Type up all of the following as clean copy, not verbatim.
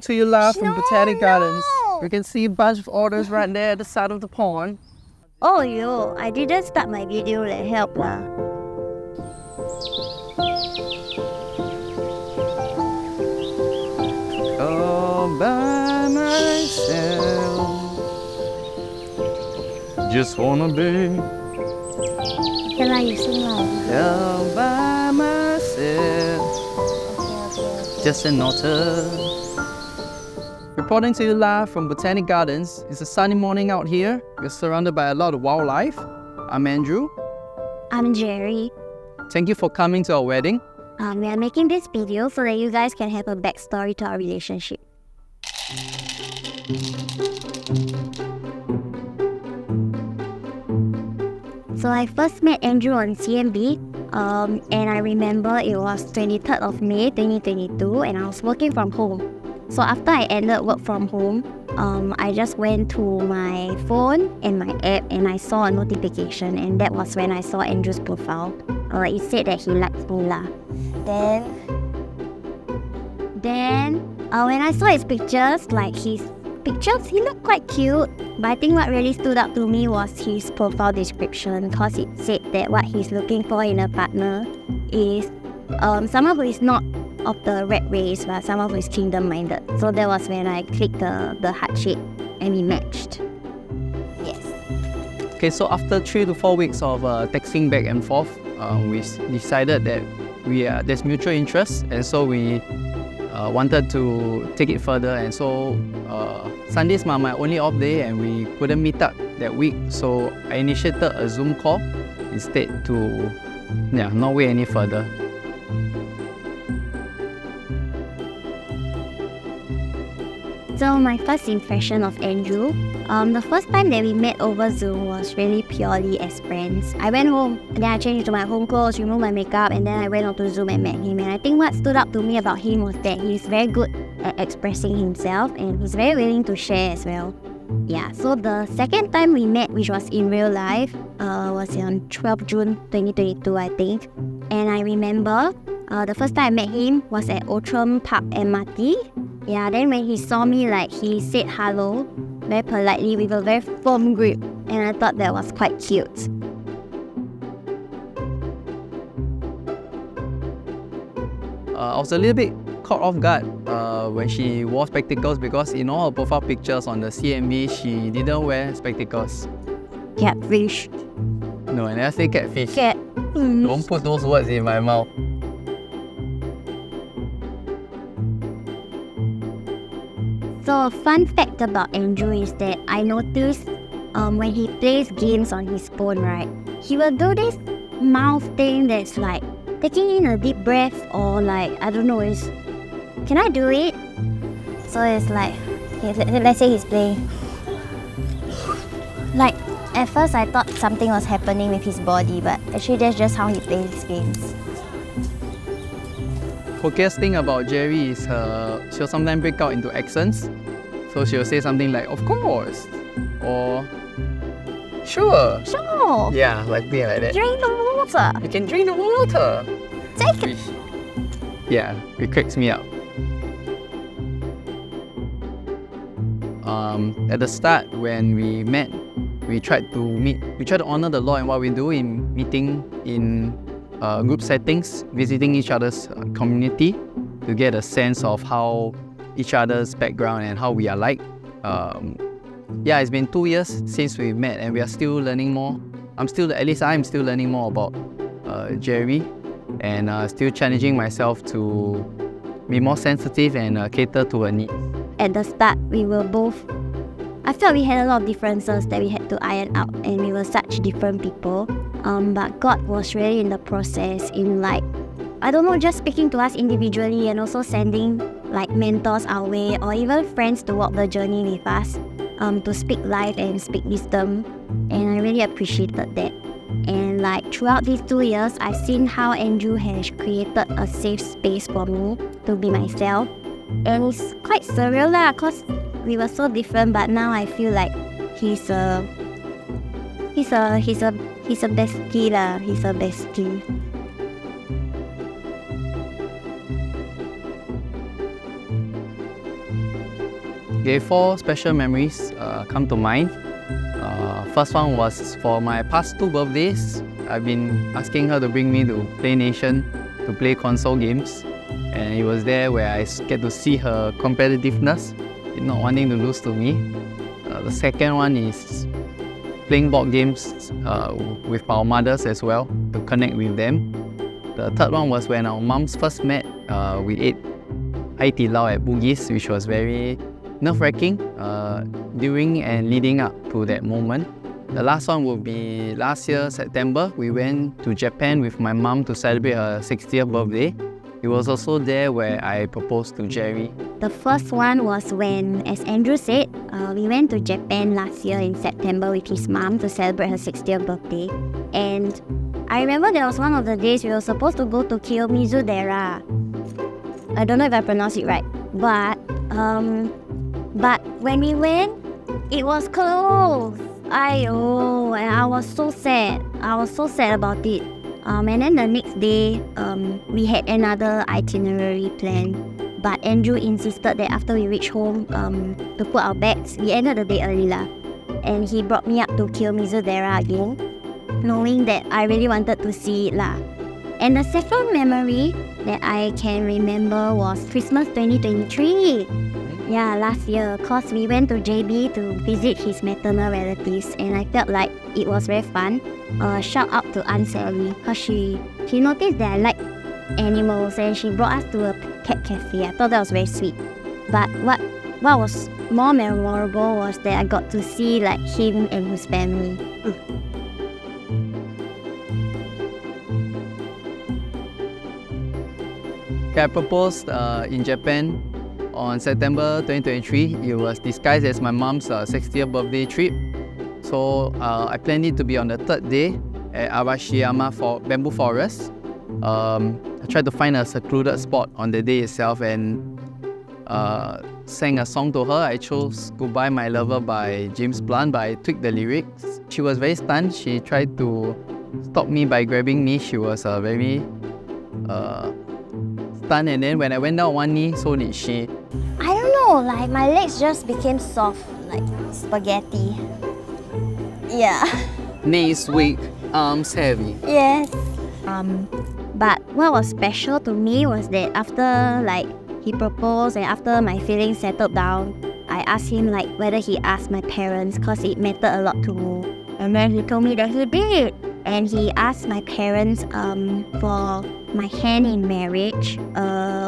To your live from Botanic Gardens. We can see a bunch of orders right there at the side of the pond. Oh yo, I didn't start my video, let help lah. All by myself. Just wanna be Okay lah, you sing lah. all by myself. Okay. Just an author. Reporting to you live from Botanic Gardens. It's a sunny morning out here. We're surrounded by a lot of wildlife. I'm Andrew. I'm Gerry. Thank you for coming to our wedding. We are making this video so that you guys can have a backstory to our relationship. So I first met Andrew on CMB, and I remember it was 23rd of May 2022, and I was working from home. So after I ended work from home, I just went to my phone and my app and I saw a notification, and that was when I saw Andrew's profile. It said that he liked me lah. Then when I saw his pictures, he looked quite cute. But I think what really stood out to me was his profile description, because it said that what he's looking for in a partner is someone who is not of the rat race, but someone who is kingdom-minded. So that was when I clicked the heart shape and we matched. Yes. Okay, so after 3 to 4 weeks of texting back and forth, we decided that there's mutual interest, and so we wanted to take it further. And so Sunday's my only off day, and we couldn't meet up that week, so I initiated a Zoom call instead to not wait any further. So my first impression of Andrew, the first time that we met over Zoom was really purely as friends. I went home, and then I changed into my home clothes, removed my makeup, and then I went onto Zoom and met him. And I think what stood out to me about him was that he's very good at expressing himself, and he's very willing to share as well. Yeah, so the second time we met, which was in real life, was on 12 June 2022, I think. And I remember the first time I met him was at Outram Park MRT. Yeah, then when he saw me, he said hello very politely with a very firm grip, and I thought that was quite cute. I was a little bit caught off guard when she wore spectacles, because in all her profile pictures on the CMB, she didn't wear spectacles. Catfish. No, I never say catfish. Cat. Don't put those words in my mouth. So a fun fact about Andrew is that I noticed when he plays games on his phone, right, he will do this mouth thing that's like taking in a deep breath, or I don't know, can I do it? So it's like, let's say he's playing. At first I thought something was happening with his body, but actually that's just how he plays games. Quirkiest thing about Gerry is she'll sometimes break out into accents. So she'll say something like, "Of course," or "Sure." Sure. Yeah, like that. Drink the water. You can drink the water. Take it. Yeah, it cracks me up. At the start, when we met, we tried to honor the law and what we do in meeting in group settings, visiting each other's community to get a sense of how each other's background and how we are like. It's been 2 years since we met, and we are still learning more. I'm still learning more about Gerry, and still challenging myself to be more sensitive and cater to her needs. At the start, I felt we had a lot of differences that we had to iron out, and we were such different people. But God was really in the process, in just speaking to us individually, and also sending mentors our way, or even friends to walk the journey with us, to speak life and speak wisdom. And I really appreciated that. And throughout these 2 years, I've seen how Andrew has created a safe space for me to be myself. And it's quite surreal lah, cause we were so different, but now I feel like he's a bestie lah. He's a bestie. Okay, 4 special memories come to mind. First one was for my past 2 birthdays. I've been asking her to bring me to Play Nation to play console games, and it was there where I get to see her competitiveness, not wanting to lose to me. The second one is playing board games with our mothers as well, to connect with them. The third one was when our moms first met. We ate Hai Di Lao at Bugis, which was very nerve-wracking during and leading up to that moment. The last one would be last year, September. We went to Japan with my mom to celebrate her 60th birthday. It was also there where I proposed to Gerry. The first one was when, as Andrew said, we went to Japan last year in September with his mom to celebrate her 60th birthday. And I remember there was one of the days we were supposed to go to Kiyomizu-dera. I don't know if I pronounced it right, but when we went, it was closed. Aiyo, and I was so sad. I was so sad about it. And then the next day, we had another itinerary plan. But Andrew insisted that after we reached home to put our bags, we ended the day early lah. And he brought me up to Kiyomizu-dera again, knowing that I really wanted to see it lah. And the second memory that I can remember was Christmas 2023. Yeah, last year, cause we went to JB to visit his maternal relatives, and I felt like it was very fun. Shout out to Aunt Sally, cause she noticed that I like animals, and she brought us to a cat cafe. I thought that was very sweet. But what was more memorable was that I got to see like him and his family. I proposed in Japan on September 2023. It was disguised as my mom's 60th birthday trip. So I planned it to be on the 3rd day at Arashiyama for Bamboo Forest. I tried to find a secluded spot on the day itself and sang a song to her. I chose Goodbye My Lover by James Blunt, but I tweaked the lyrics. She was very stunned. She tried to stop me by grabbing me. She was very stunned, and then when I went down one knee, so did she. I don't know, like my legs just became soft, like spaghetti. Yeah. Knees weak, arms heavy. Yes. But what was special to me was that after like he proposed and after my feelings settled down, I asked him like whether he asked my parents, cause it mattered a lot to me. And then he told me that he did. And he asked my parents for my hand in marriage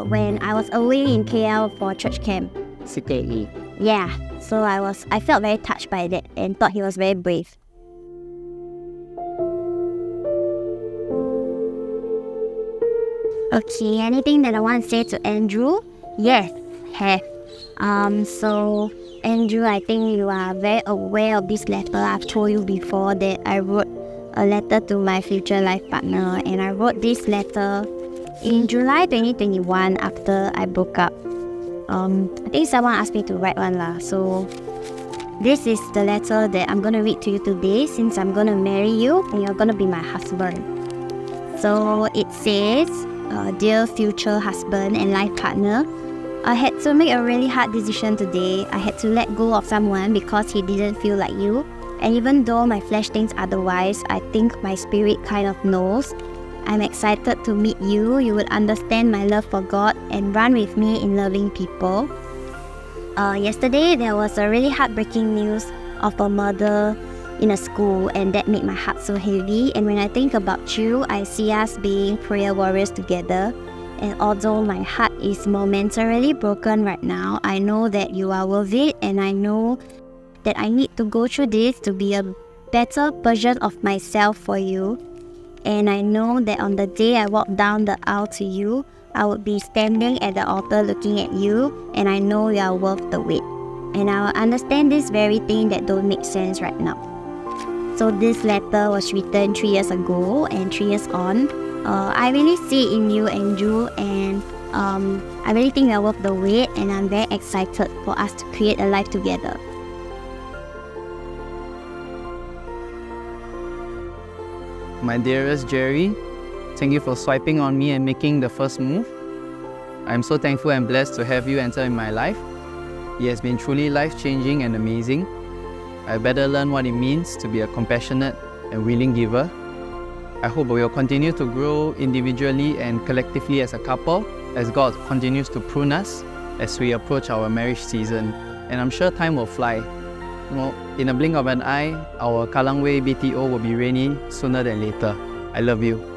when I was away in KL for church camp. Secretly. Yeah, so I felt very touched by that and thought he was very brave. Okay, anything that I want to say to Andrew? Yes, have. So Andrew, I think you are very aware of this letter. I've told you before that I wrote a letter to my future life partner, and I wrote this letter in July 2021 after I broke up. I think someone asked me to write one lah. So this is the letter that I'm gonna read to you today, since I'm gonna marry you and you're gonna be my husband. So it says, dear future husband and life partner, I had to make a really hard decision today. I had to let go of someone because he didn't feel like you. And even though my flesh thinks otherwise, I think my spirit kind of knows. I'm excited to meet you. You will understand my love for God and run with me in loving people. Yesterday, there was a really heartbreaking news of a murder in a school, and that made my heart so heavy. And when I think about you, I see us being prayer warriors together. And although my heart is momentarily broken right now, I know that you are worth it, and I know that I need to go through this to be a better version of myself for you. And I know that on the day I walk down the aisle to you, I would be standing at the altar looking at you, and I know you are worth the wait. And I will understand this very thing that don't make sense right now. So this letter was written 3 years ago, and 3 years on, I really see in you, Andrew, and I really think you are worth the wait, and I'm very excited for us to create a life together. My dearest Gerry, thank you for swiping on me and making the first move. I'm so thankful and blessed to have you enter in my life. It has been truly life-changing and amazing. I better learn what it means to be a compassionate and willing giver. I hope we will continue to grow individually and collectively as a couple as God continues to prune us as we approach our marriage season. And I'm sure time will fly. In a blink of an eye, our Kallang Wave BTO will be ready sooner than later. I love you.